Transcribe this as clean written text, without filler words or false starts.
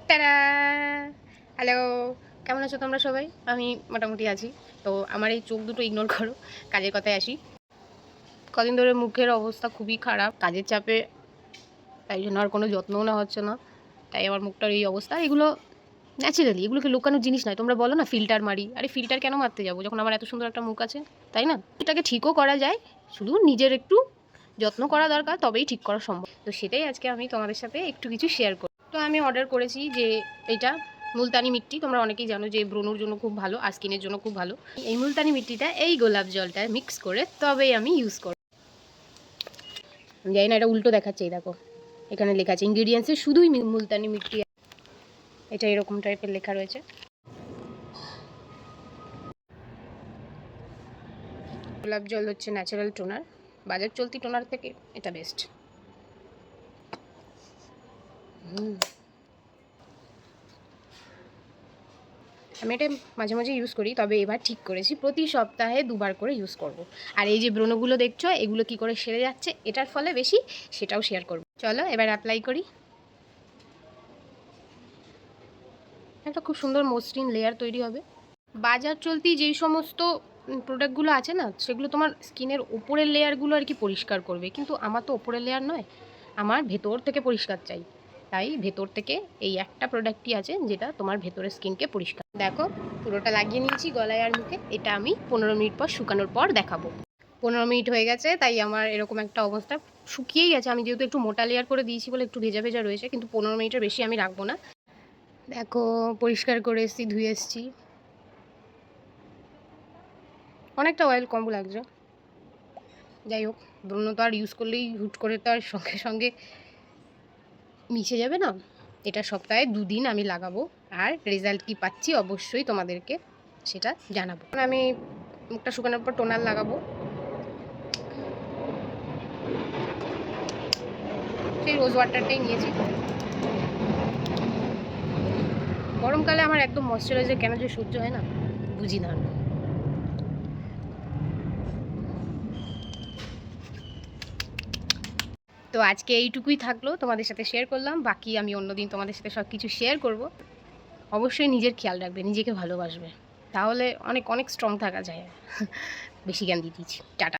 Tata! Hello, কেমন আছো তোমরা সবাই? আমি মোটামুটি আছি। তো আমার এই চোখ দুটো ইগনোর করো, কাজের কথায় আসি। কদিন ধরে মুখের অবস্থা খুবই খারাপ, কাজের চাপে, তাই জন্য আর কোনো যত্নও নেওয়া হচ্ছে না। তাই আমার মুখটার এই অবস্থা। এগুলো ন্যাচারালি, এগুলোকে লুকানোর জিনিস নয়। তোমরা বলো না ফিল্টার মারি, আরে ফিল্টার কেন মারতে যাবো যখন আমার এত সুন্দর একটা মুখ আছে, তাই না? এটাকে ঠিকও করা যায়, শুধু নিজের একটু যত্ন করা দরকার, তবেই ঠিক করা সম্ভব। তো সেটাই আজকে আমি তোমাদের সাথে একটু কিছু শেয়ার করব। তো আমি অর্ডার করেছি যে এটা মুলতানি মিট্টি, তোমরা অনেকেই জানো যে ব্রণর জন্য খুব ভালো আর স্কিনের জন্য খুব ভালো। এই মুলতানি মিট্টিটা এই গোলাপ জলটা মিক্স করে তবেই আমি ইউজ করব। জানি না এটা উল্টো দেখাচ্ছে, এই দেখো এখানে লেখা আছে ইনগ্রিডিয়েন্টসে শুধুই মুলতানি মিট্টি, এটা এরকম টাইপের লেখা রয়েছে। গোলাপ জল হচ্ছে ন্যাচারাল টোনার, বাজার চলতি টোনার থেকে এটা বেস্ট। আমি এটা মাঝে মাঝে ইউজ করি, তবে এবার ঠিক করেছি প্রতি সপ্তাহে 2বার করে ইউজ করব। আর এই যে ব্রণগুলো দেখছো, এগুলো কি করে সেরে যাচ্ছে এটার ফলে বেশি, সেটাও শেয়ার করব। চলো এবার অ্যাপ্লাই করি। একটা খুব সুন্দর মসৃণ লেয়ার তৈরি হবে। বাজার চলতি যেই সমস্ত প্রোডাক্টগুলো আছে না, সেগুলো তোমার স্কিনের ওপরের লেয়ারগুলো আর কি পরিষ্কার করবে, কিন্তু আমার তো ওপরের লেয়ার নয়, আমার ভেতর থেকে পরিষ্কার চাই। তাই ভেতর থেকে এই একটা প্রোডাক্টই আছে যেটা তোমার ভেতরের স্কিনকে পরিষ্কার। দেখো পুরোটা লাগিয়ে নিয়েছি গলায় আর মুখে। এটা আমি 15 মিনিট পর শুকানোর পর দেখাবো। 15 মিনিট হয়ে গেছে, তাই আমার এরকম একটা অবস্থা। শুকিয়েই গেছে, আমি যেহেতু একটু মোটা লেয়ার করে দিয়েছি বলে একটু ভেজা ভেজা রয়েছে, কিন্তু 15 মিনিটের বেশি আমি রাখবো না। দেখো পরিষ্কার করে এসেছি, ধুয়ে এসেছি। অনেকটা অয়েল কম লাগছে, যাই হোক। ব্রণ তো আর ইউজ করলেই হুট করে তো আর সঙ্গে সঙ্গে মিশে যাবে না। এটা সপ্তাহে 2 দিন আমি লাগাবো, আর রেজাল্ট কি পাচ্ছি অবশ্যই তোমাদেরকে সেটা জানাবো। আমি মুখটা শুকানোর পর টোনার লাগাবো। সেই রোজ ওয়াটারটাই নিয়েছি। গরমকালে আমার একদম ময়শ্চারাইজার কেন যে সহ্য হয় না, বুঝি না। তো আজকে এইটুকুই থাকলো, তোমাদের সাথে শেয়ার করলাম। বাকি আমি অন্যদিন তোমাদের সাথে সব কিছু শেয়ার করব। অবশ্যই নিজের খেয়াল রাখবে, নিজেকে ভালোবাসবে, তাহলে অনেক অনেক স্ট্রং থাকা যায়। বেশি জ্ঞান দিয়ে দিচ্ছি, টাটা।